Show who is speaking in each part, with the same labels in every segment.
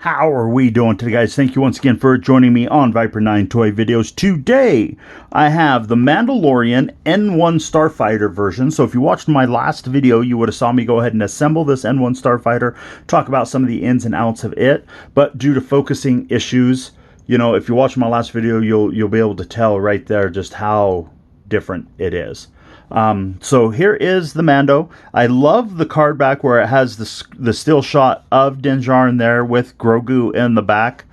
Speaker 1: How are we doing today, guys? Thank you once again for joining me on Viper 9 Toy Videos. Today, I have the Mandalorian N-1 Starfighter version. So if you watched my last video, you would have saw me go ahead and assemble this N-1 Starfighter, talk about some of the ins and outs of it. But due to focusing issues, you know, if you watch my last video, you'll be able to tell right there just how different it is. So here is the Mando. I love the card back where it has the still shot of Djarin there with Grogu in the back.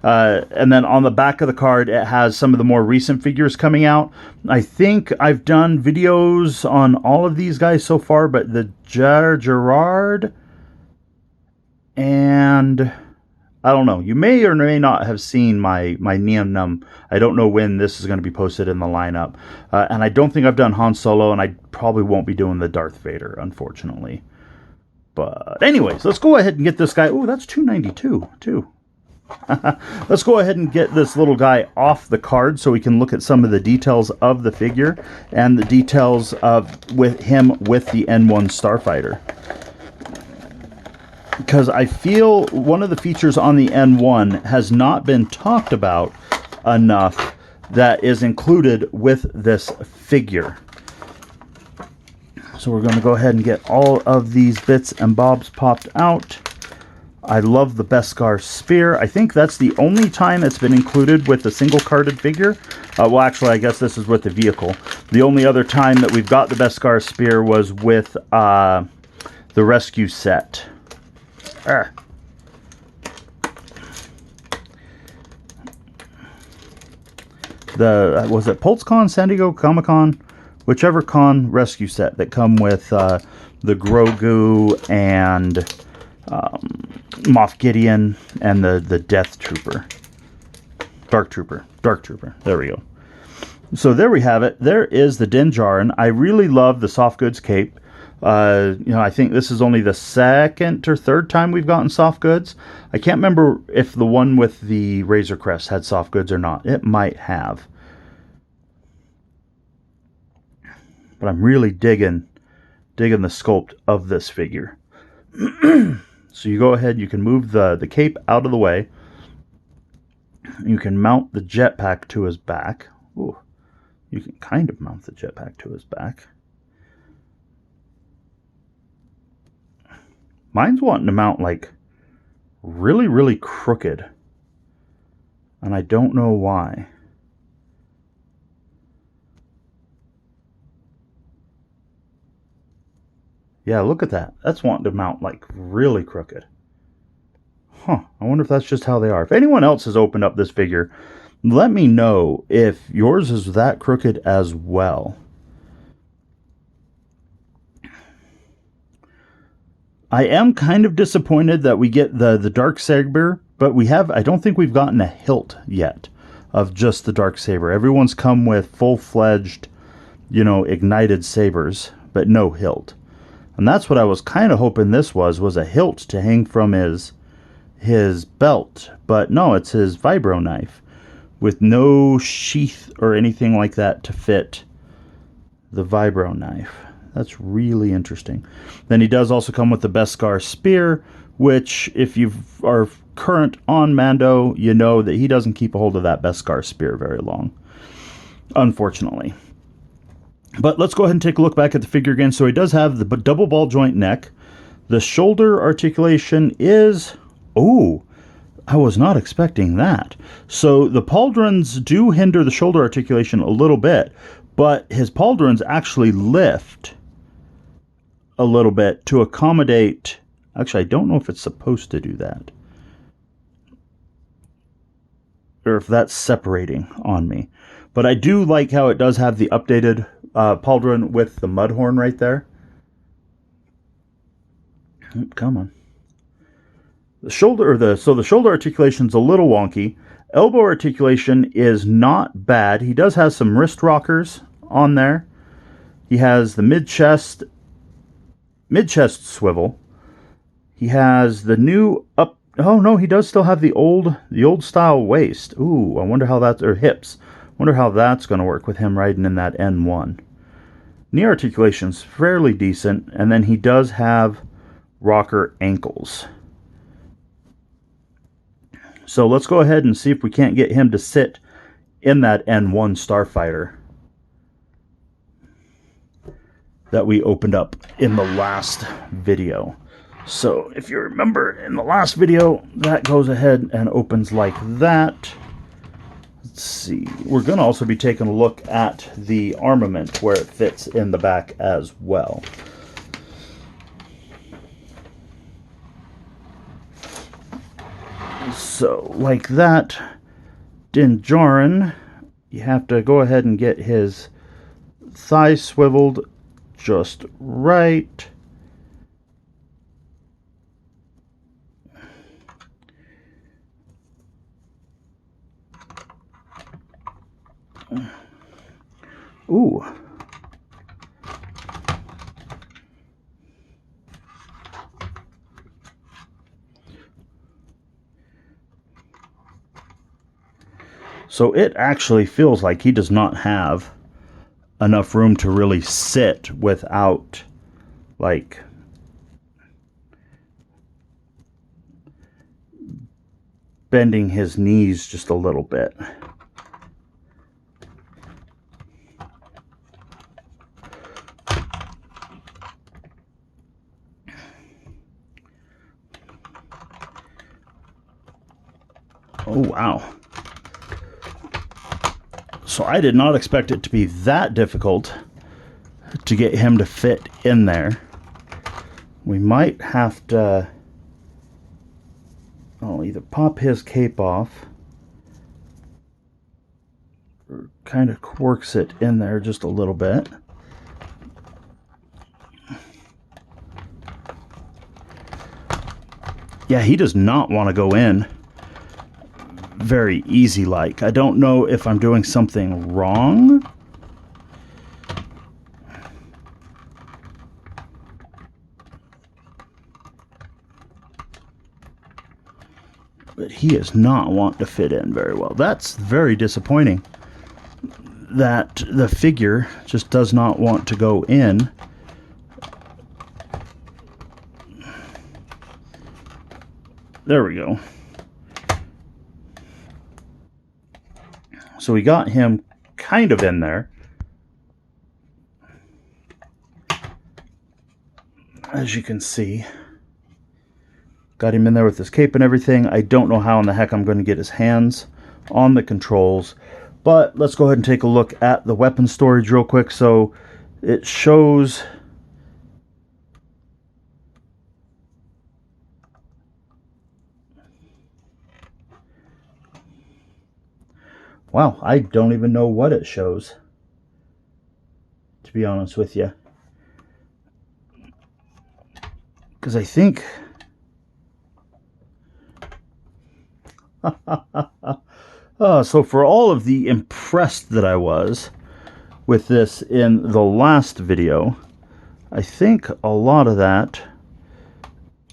Speaker 1: And then on the back of the card, it has some of the more recent figures coming out. I think I've done videos on all of these guys so far, but the Djarin and I don't know. You may or may not have seen my Neon Num. I don't know when this is going to be posted in the lineup. And I don't think I've done Han Solo, and I probably won't be doing the Darth Vader, unfortunately. But anyways, let's go ahead and get this guy. Oh, that's $2.92 too. Let's go ahead and get this little guy off the card so we can look at some of the details of the figure and the details of with the N-1 Starfighter. Because I feel one of the features on the N1 has not been talked about enough that is included with this figure. So we're going to go ahead and get all of these bits and bobs popped out. I love the Beskar Spear. I think that's the only time it's been included with a single carded figure. Well, actually, I guess this is with the vehicle. The only other time that we've got the Beskar Spear was with the rescue set. Was it PulseCon, San Diego Comic-Con, whichever con rescue set that come with the Grogu and Moff Gideon and the Death Trooper, Dark Trooper. There we go. So there we have it. There is the Djarin. I really love the soft goods cape. You know, I think this is only the second or third time we've gotten soft goods. I can't remember if the one with the Razor Crest had soft goods or not. It might have. But I'm really digging the sculpt of this figure. So you go ahead, you can move the cape out of the way. You can mount the jetpack to his back. Ooh, you can kind of mount the jetpack to his back. Mine's wanting to mount like really, really crooked. And I don't know why. Yeah, look at that. That's wanting to mount like really crooked. Huh. I wonder if that's just how they are. If anyone else has opened up this figure, let me know if yours is that crooked as well. I am kind of disappointed that we get the Darksaber, but I don't think we've gotten a hilt yet of just the Darksaber. Everyone's come with full-fledged, you know, ignited sabers, but no hilt. And that's what I was kind of hoping this was a hilt to hang from his belt. But no, it's his vibro knife with no sheath or anything like that to fit the vibro knife. That's really interesting. Then he does also come with the Beskar Spear, which if you are current on Mando, you know that he doesn't keep a hold of that Beskar Spear very long, unfortunately. But let's go ahead and take a look back at the figure again. So he does have the double ball joint neck. The shoulder articulation is... Oh, I was not expecting that. So the pauldrons do hinder the shoulder articulation a little bit, but his pauldrons actually lift a little bit to accommodate... Actually, I don't know if it's supposed to do that, or if that's separating on me. But I do like how it does have the updated pauldron with the mud horn right there. Oh, come on. The shoulder, so the shoulder articulation's a little wonky. Elbow articulation is not bad. He does have some wrist rockers on there. He has the mid-chest swivel. He has the new up... Oh, no, he does still have the old style waist. Ooh, I wonder how that's... Or hips. Wonder how that's going to work with him riding in that N1. Knee articulation's fairly decent. And then he does have rocker ankles. So let's go ahead and see if we can't get him to sit in that N-1 Starfighter that we opened up in the last video. So if you remember in the last video, that goes ahead and opens like that. Let's see. We're going to also be taking a look at the armament where it fits in the back as well. So like that, Djarin, you have to go ahead and get his thighs swiveled just right. Ooh. So it actually feels like he does not have enough room to really sit without, like, bending his knees just a little bit. Oh, wow. So I did not expect it to be that difficult to get him to fit in there. We might have to, I'll either pop his cape off or kind of quirks it in there just a little bit. Yeah, he does not want to go in very easy like. I don't know if I'm doing something wrong. But he is not wanting to fit in very well. That's very disappointing that the figure just does not want to go in. There we go. So we got him kind of in there. As you can see. Got him in there with his cape and everything. I don't know how in the heck I'm going to get his hands on the controls. But let's go ahead and take a look at the weapon storage real quick. So it shows... Wow, I don't even know what it shows, to be honest with you. Because I think... so for all of the impressed that I was with this in the last video, I think a lot of that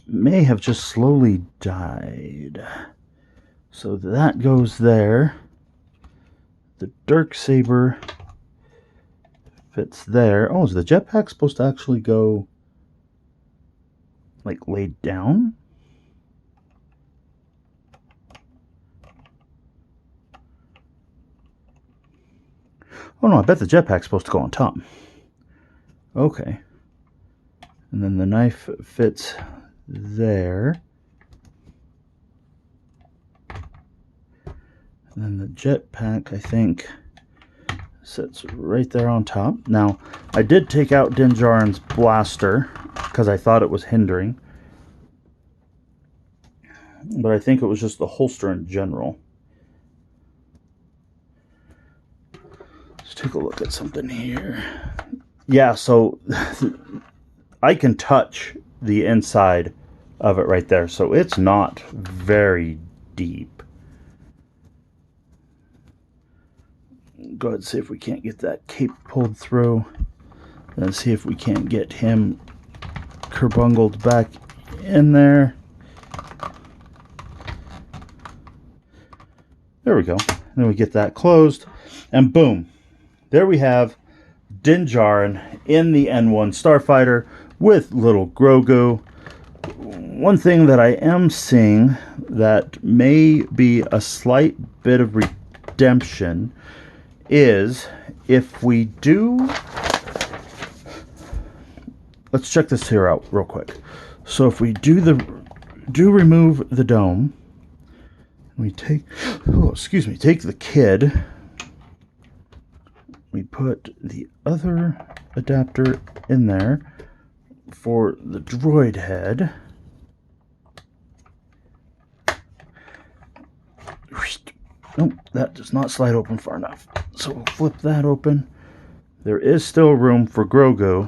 Speaker 1: may have just slowly died. So that goes there. The Darksaber fits there. Oh, is the jetpack supposed to actually go, like, laid down? Oh, no, I bet the jetpack's supposed to go on top. Okay. And then the knife fits there. And then the jetpack, I think, sits right there on top. Now, I did take out Djarin's blaster because I thought it was hindering. But I think it was just the holster in general. Let's take a look at something here. Yeah, so I can touch the inside of it right there. So it's not very deep. Go ahead and see if we can't get that cape pulled through. Then see if we can't get him kerbungled back in there. There we go. Then we get that closed. And boom. There we have Djarin in the N-1 Starfighter with little Grogu. One thing that I am seeing that may be a slight bit of redemption is if we do... Let's check this here out real quick. So if we do remove the dome, we take, take the kid, we put the other adapter in there for the droid head. Nope, that does not slide open far enough. So we'll flip that open. There is still room for Grogu,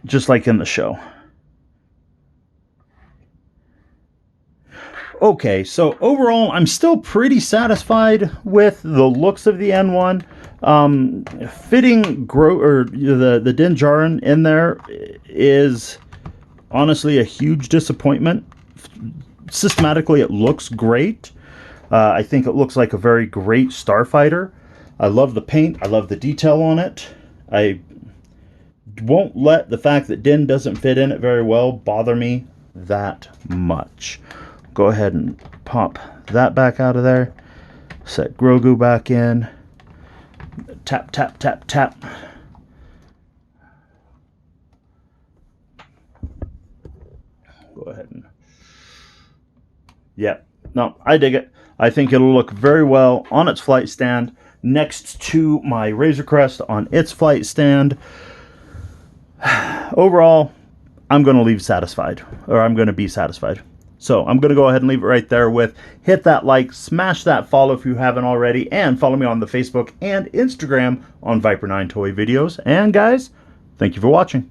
Speaker 1: just like in the show. Okay, so overall, I'm still pretty satisfied with the looks of the N-1. Fitting the Din Djarin in there is honestly a huge disappointment. Systematically, it looks great. I think it looks like a very great Starfighter. I love the paint. I love the detail on it. I won't let the fact that Din doesn't fit in it very well bother me that much. Go ahead and pop that back out of there. Set Grogu back in. Tap, tap, tap, tap. Go ahead and... Yeah, no, I dig it. I think it'll look very well on its flight stand next to my Razor Crest on its flight stand. Overall, I'm going to leave satisfied, or I'm going to be satisfied. So I'm going to go ahead and leave it right there with hit that like, smash that follow if you haven't already, and follow me on the Facebook and Instagram on Viper9 Toy Videos. And guys, thank you for watching.